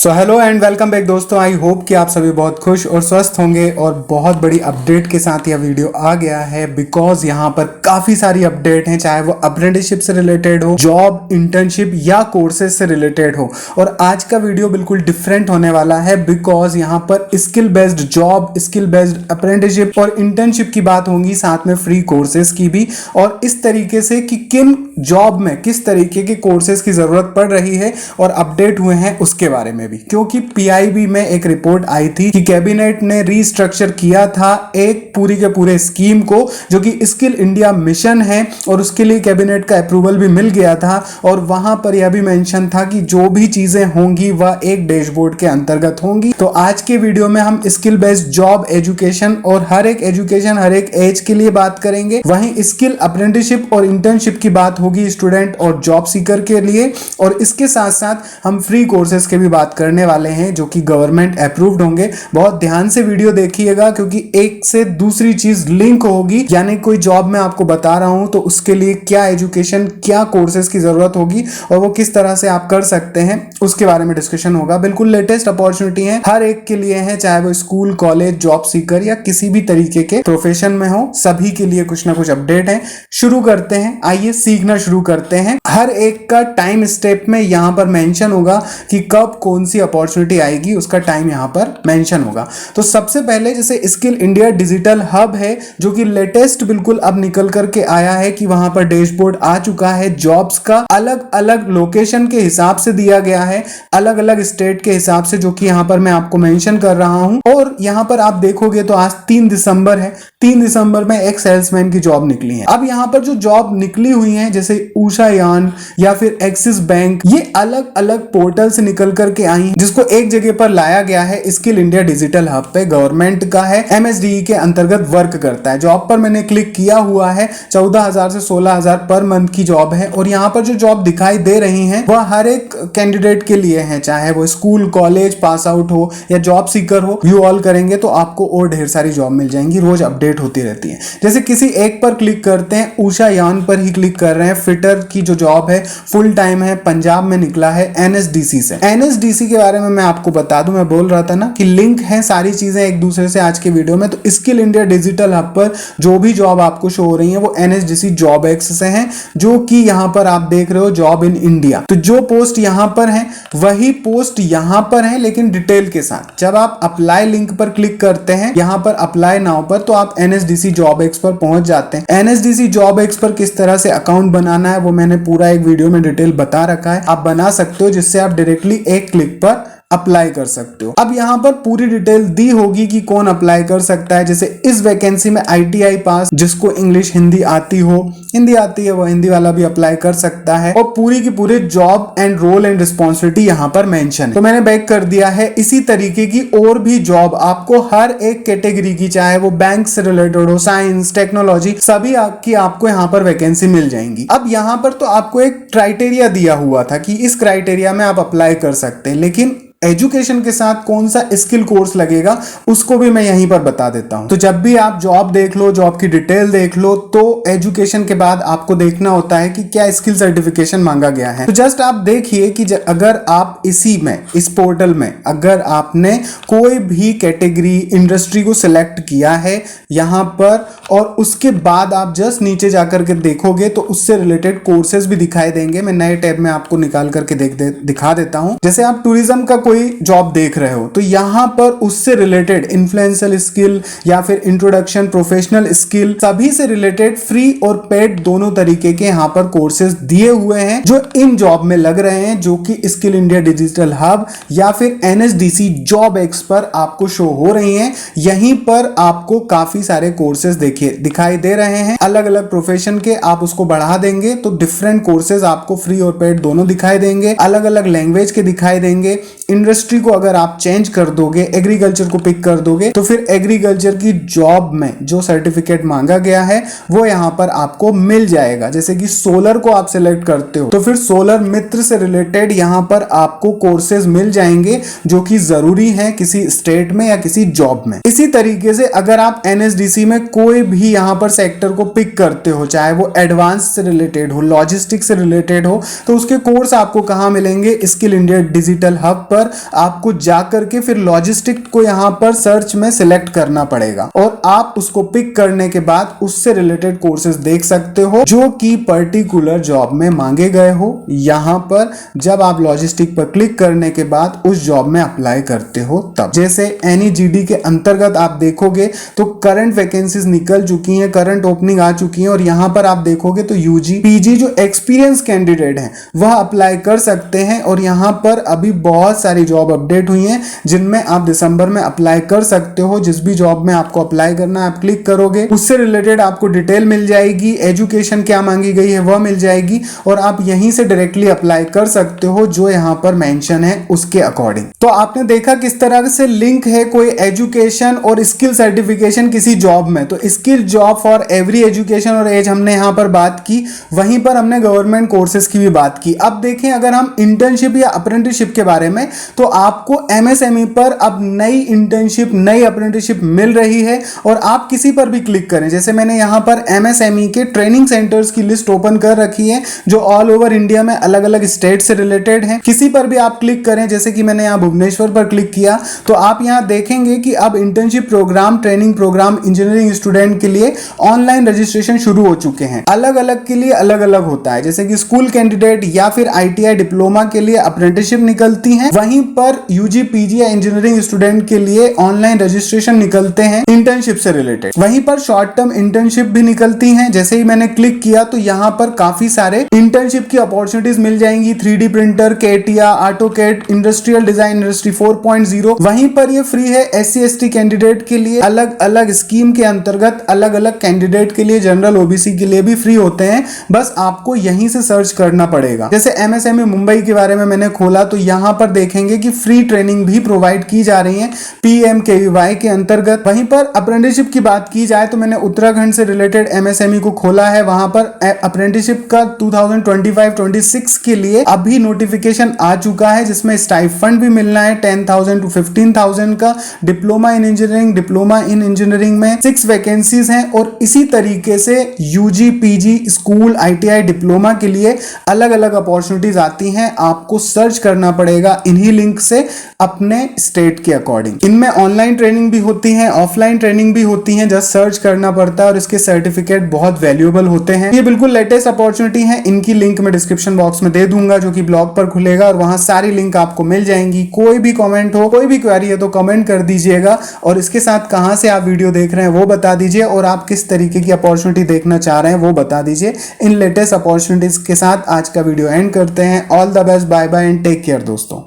So hello and welcome back दोस्तों। I hope कि आप सभी बहुत खुश और स्वस्थ होंगे और बहुत बड़ी अपडेट के साथ यह वीडियो आ गया है बिकॉज यहाँ पर काफी सारी अपडेट हैं, चाहे वो अप्रेंटिसशिप से रिलेटेड हो, जॉब, इंटर्नशिप या कोर्सेज से रिलेटेड हो। और आज का वीडियो बिल्कुल डिफरेंट होने वाला है बिकॉज यहाँ पर skill based job, skill based apprenticeship और इंटर्नशिप की बात होगी, साथ में फ्री कोर्सेज की भी, और इस तरीके से कि किन जॉब में किस तरीके के कोर्सेज की जरूरत पड़ रही है और अपडेट हुए हैं उसके बारे में भी। क्योंकि पीआईबी में एक रिपोर्ट आई थी कि कैबिनेट ने रीस्ट्रक्चर किया था एक पूरी के पूरे स्कीम को जो कि स्किल इंडिया मिशन है, और उसके लिए कैबिनेट का अप्रूवल भी मिल गया था। और वहां पर यह भी मेंशन था कि जो भी चीजें होंगी वह एक डैशबोर्ड के अंतर्गत होंगी। तो आज के वीडियो में हम स्किल बेस्ड जॉब, एजुकेशन और हर एक एजुकेशन, हर एक एज के लिए बात करेंगे। वहीं स्किल अप्रेंटिसशिप और इंटर्नशिप की बात होगी स्टूडेंट और जॉब सीकर के लिए, और इसके साथ साथ हम फ्री कोर्सेज के भी बात करने वाले हैं जो कि गवर्नमेंट अप्रूव्ड होंगे। बहुत ध्यान से वीडियो देखिएगा क्योंकि एक से दूसरी चीज लिंक होगी, यानी कोई जॉब मैं आपको बता रहा हूं तो उसके लिए क्या एजुकेशन, क्या कोर्सेज की जरूरत होगी और वो किस तरह से आप कर सकते हैं उसके बारे में डिस्कशन होगा। बिल्कुल लेटेस्ट अपॉर्चुनिटी है, हर एक के लिए है, चाहे वो स्कूल, कॉलेज, जॉब सीकर या किसी भी तरीके के प्रोफेशन में हो, सभी के लिए कुछ ना कुछ अपडेट है। शुरू करते हैं, आइए सीखना शुरू करते हैं। हर एक का टाइम स्टेप में यहां पर मेंशन होगा कि कब कौन सी अपॉर्चुनिटी आएगी, उसका टाइम यहां पर मेंशन होगा। तो सबसे पहले जैसे स्किल इंडिया डिजिटल हब है जो कि लेटेस्ट बिल्कुल अब निकल करके आया है कि वहां पर डैशबोर्ड आ चुका है। जॉब्स का अलग अलग लोकेशन के हिसाब से दिया गया है, अलग अलग स्टेट के हिसाब से, जो कि यहां पर मैं आपको मेंशन कर रहा हूं। और यहां पर आप देखोगे तो आज 3 दिसंबर है, 3 दिसंबर में एक सेल्समैन की जॉब निकली है। अब यहां पर जो जॉब निकली हुई है जैसे उषा यान या फिर एक्सिस बैंक, ये अलग अलग पोर्टल से निकल करके आई हैं जिसको एक जगह पर लाया गया है स्किल इंडिया डिजिटल हब पे। गवर्नमेंट का है, एमएसडीई के अंतर्गत वर्क करता है। जॉब पर मैंने क्लिक किया हुआ है, 14,000 से 16,000 पर मंथ की जॉब है। और यहाँ पर जो जॉब दिखाई दे रही हैं वह हर एक कैंडिडेट के लिए है, चाहे वो स्कूल, कॉलेज पास आउट हो या जॉब सीकर हो। व्यू ऑल करेंगे तो आपको और ढेर सारी जॉब मिल जाएंगी, रोज अपडेट होती रहती है। जैसे किसी एक पर क्लिक करते हैं, उषा यान पर ही क्लिक कर रहे हैं। फिटर की जो जॉब है फुल टाइम है, पंजाब में निकला है एनएसडीसी से। एनएसडीसी के बारे में मैं आपको बता दूं, मैं बोल रहा था ना कि लिंक है सारी चीजें एक दूसरे से आज के वीडियो में। तो स्किल इंडिया डिजिटल हब पर जो भी जॉब आपको शो हो रही है वो एनएसडीसी जॉब एक्स से है, जो कि यहां पर आप देख रहे हो जॉब इन इंडिया। तो जो पोस्ट यहां पर है वही पोस्ट यहां पर है, लेकिन डिटेल के साथ। जब आप अप्लाई लिंक पर क्लिक करते हैं यहां पर अप्लाई नाउ पर, तो आप एनएसडीसी जॉब एक्स पर पहुंच जाते हैं। एनएसडीसी जॉब एक्स पर किस तरह से अकाउंट बनाना है वो मैंने पूरा एक वीडियो में डिटेल बता रखा है, आप बना सकते हो, जिससे आप डायरेक्टली एक क्लिक पर अप्लाई कर सकते हो। अब यहां पर पूरी डिटेल दी होगी कि कौन अप्लाई कर सकता है। जैसे इस वैकेंसी में आईटीआई पास, जिसको इंग्लिश हिंदी आती हो, हिंदी आती है, वो हिंदी वाला भी अप्लाई कर सकता है। और पूरी की पूरी job and role and responsibility यहां पर मेंशन है, तो मैंने बैक कर दिया है। इसी तरीके की और भी जॉब आपको हर एक कैटेगरी की, चाहे वो बैंक से रिलेटेड हो, साइंस, टेक्नोलॉजी, सभी की आपको यहां पर वैकेंसी मिल जाएंगी। अब यहां पर तो आपको एक क्राइटेरिया दिया हुआ था कि इस क्राइटेरिया में आप अप्लाई कर सकते हैं, लेकिन एजुकेशन के साथ कौन सा स्किल कोर्स लगेगा उसको भी मैं यहीं पर बता देता हूं। तो जब भी आप जॉब देख लो, जॉब की डिटेल देख लो, तो एजुकेशन के बाद आपको देखना होता है कि क्या स्किल सर्टिफिकेशन मांगा गया है। तो जस्ट आप देखिए कि अगर आप इसी में, इस पोर्टल में अगर आपने कोई भी कैटेगरी, इंडस्ट्री को सिलेक्ट किया है यहां पर, और उसके बाद आप जस्ट नीचे जाकर के देखोगे तो उससे रिलेटेड कोर्सेज भी दिखाई देंगे। मैं नए टैब में आपको निकाल करके दिखा देता हूं। जैसे आप टूरिज्म का कोई जॉब देख रहे हो तो यहां पर उससे रिलेटेड इन्फ्लुएंशियल स्किल या फिर इंट्रोडक्शन, प्रोफेशनल स्किल, सभी से रिलेटेड फ्री और पेड दोनों तरीके के यहां पर कोर्सेज दिए हुए हैं जो इन जॉब में लग रहे हैं, जो कि स्किल इंडिया डिजिटल हब या फिर एनएसडीसी जॉब एक्स पर आपको शो हो रही हैं। यहीं पर आपको काफी सारे कोर्सेज देखिए दिखाई दे रहे हैं, अलग अलग प्रोफेशन के। आप उसको बढ़ा देंगे तो डिफरेंट कोर्सेज आपको फ्री और पेड दोनों दिखाई देंगे, अलग अलग लैंग्वेज के दिखाई देंगे। इंडस्ट्री को अगर आप चेंज कर दोगे, एग्रीकल्चर को पिक कर दोगे, तो फिर एग्रीकल्चर की जॉब में जो सर्टिफिकेट मांगा गया है वो यहां पर आपको मिल जाएगा। जैसे कि सोलर को आप सिलेक्ट करते हो तो फिर सोलर मित्र से रिलेटेड यहां पर आपको कोर्सेज मिल जाएंगे जो कि जरूरी है किसी स्टेट में या किसी जॉब में। इसी तरीके से अगर आप एनएसडीसी में कोई भी यहां पर सेक्टर को पिक करते हो, चाहे वो एडवांस से रिलेटेड हो, लॉजिस्टिक से रिलेटेड हो, तो उसके कोर्स आपको कहां मिलेंगे? स्किल इंडिया डिजिटल हब पर पर आपको जाकर के फिर लॉजिस्टिक को यहाँ पर सर्च में सिलेक्ट करना पड़ेगा और आप उसको पिक करने के बाद उससे रिलेटेड कोर्सेज देख सकते हो जो कि पर्टिकुलर जॉब में मांगे गए हो। यहाँ पर जब आप लॉजिस्टिक पर क्लिक करने के बाद उस जॉब में अप्लाई करते हो तब, जैसे NEGD के अंतर्गत आप देखोगे तो करंट वैकेंसीज निकल चुकी हैं, करंट ओपनिंग आ चुकी हैं और यहाँ पर आप देखोगे तो UG PG जो एक्सपीरियंस कैंडिडेट हैं वह अप्लाई कर सकते हैं और यहाँ पर अभी बहुत सारी जॉब अपडेट हुई हैं जिनमें आप दिसंबर में अप्लाई कर सकते हो। जिस भी जॉब में आपको अप्लाई करना है आप क्लिक करोगे, उससे रिलेटेड आपको डिटेल मिल जाएगी, एजुकेशन क्या मांगी गई है वह मिल जाएगी और आप यहीं से डायरेक्टली अप्लाई कर सकते हो जो यहाँ पर मेंशन है उसके अकॉर्डिंग। तो आपने देखा किस तरह से लिंक है कोई एजुकेशन और स्किल सर्टिफिकेशन किसी जॉब में। तो skill job for every education और एज हमने यहाँ पर बात की, वहीं पर हमने गवर्नमेंट कोर्सेज की भी बात की। अब देखें अगर हम इंटर्नशिप या अप्रेंटिसशिप के बारे में, तो आपको MSME पर अब नई इंटर्नशिप नई अप्रेंटिसशिप मिल रही है और आप किसी पर भी क्लिक करें, जैसे मैंने यहाँ पर MSME के ट्रेनिंग सेंटर्स की लिस्ट ओपन कर रखी है जो ऑल ओवर इंडिया में अलग अलग स्टेट से रिलेटेड है। किसी पर भी आप क्लिक करें, जैसे कि मैंने यहाँ भुवनेश्वर पर क्लिक किया तो आप यहाँ देखेंगे कि अब internship programme training programme engineering student के लिए ऑनलाइन रजिस्ट्रेशन शुरू हो चुके हैं। अलग अलग के लिए अलग अलग होता है, जैसे कि स्कूल कैंडिडेट या फिर ITI डिप्लोमा के लिए अप्रेंटिसशिप निकलती है, वहीं पर UG PG या इंजीनियरिंग स्टूडेंट के लिए ऑनलाइन रजिस्ट्रेशन निकलते हैं इंटर्नशिप से रिलेटेड। वहीं पर शॉर्ट टर्म इंटर्नशिप भी निकलती हैं। जैसे ही मैंने क्लिक किया तो यहाँ पर काफी सारे इंटर्नशिप की अपॉर्चुनिटीज मिल जाएंगी, 3D printer, CATIA, AutoCAD, industrial design, industry 4.0। वहीं पर ये फ्री है SC ST कैंडिडेट के लिए। अलग अलग स्कीम के अंतर्गत अलग अलग कैंडिडेट के लिए, जनरल OBC के लिए भी फ्री होते हैं, बस आपको यहीं से सर्च करना पड़ेगा। जैसे MSME मुंबई के बारे में मैंने खोला तो यहाँ पर देखेंगे कि फ्री ट्रेनिंग भी प्रोवाइड की जा रही है PMKVY के अंतर्गत। वहीं पर अप्रेंटिसशिप की बात की जाए तो मैंने उत्तराखंड से रिलेटेड MSME को खोला है, वहां पर अप्रेंटिसशिप का 2025-26 के लिए अभी नोटिफिकेशन आ चुका है जिसमें स्टाइफंड भी मिलना है 10,000 to 15,000 का। डिप्लोमा इन इंजीनियरिंग में 6 वैकेंसीज हैं और इसी तरीके से UG PG school ITI diploma के लिए अलग अलग अपॉर्चुनिटीज आती हैं। आपको सर्च करना पड़ेगा इन्हीं लिंक से अपने स्टेट के अकॉर्डिंग। इनमें ऑनलाइन ट्रेनिंग भी होती है, ऑफलाइन ट्रेनिंग भी होती है, जस्ट सर्च करना पड़ता है और इसके सर्टिफिकेट बहुत वैल्यूएबल होते हैं। ये बिल्कुल लेटेस्ट अपॉर्चुनिटी है, इनकी लिंक मैं डिस्क्रिप्शन बॉक्स में दे दूंगा जो कि ब्लॉग पर खुलेगा और वहां सारी लिंक आपको मिल जाएंगी। कोई भी कमेंट हो, कोई भी क्वेरी है तो कमेंट कर दीजिएगा और इसके साथ कहां से आप वीडियो देख रहे हैं वो बता दीजिए और आप किस तरीके की अपॉर्चुनिटी देखना चाह रहे हैं वो बता दीजिए। इन लेटेस्ट अपॉर्चुनिटीज के साथ आज का वीडियो एंड करते हैं। All the best, bye bye and take care दोस्तों।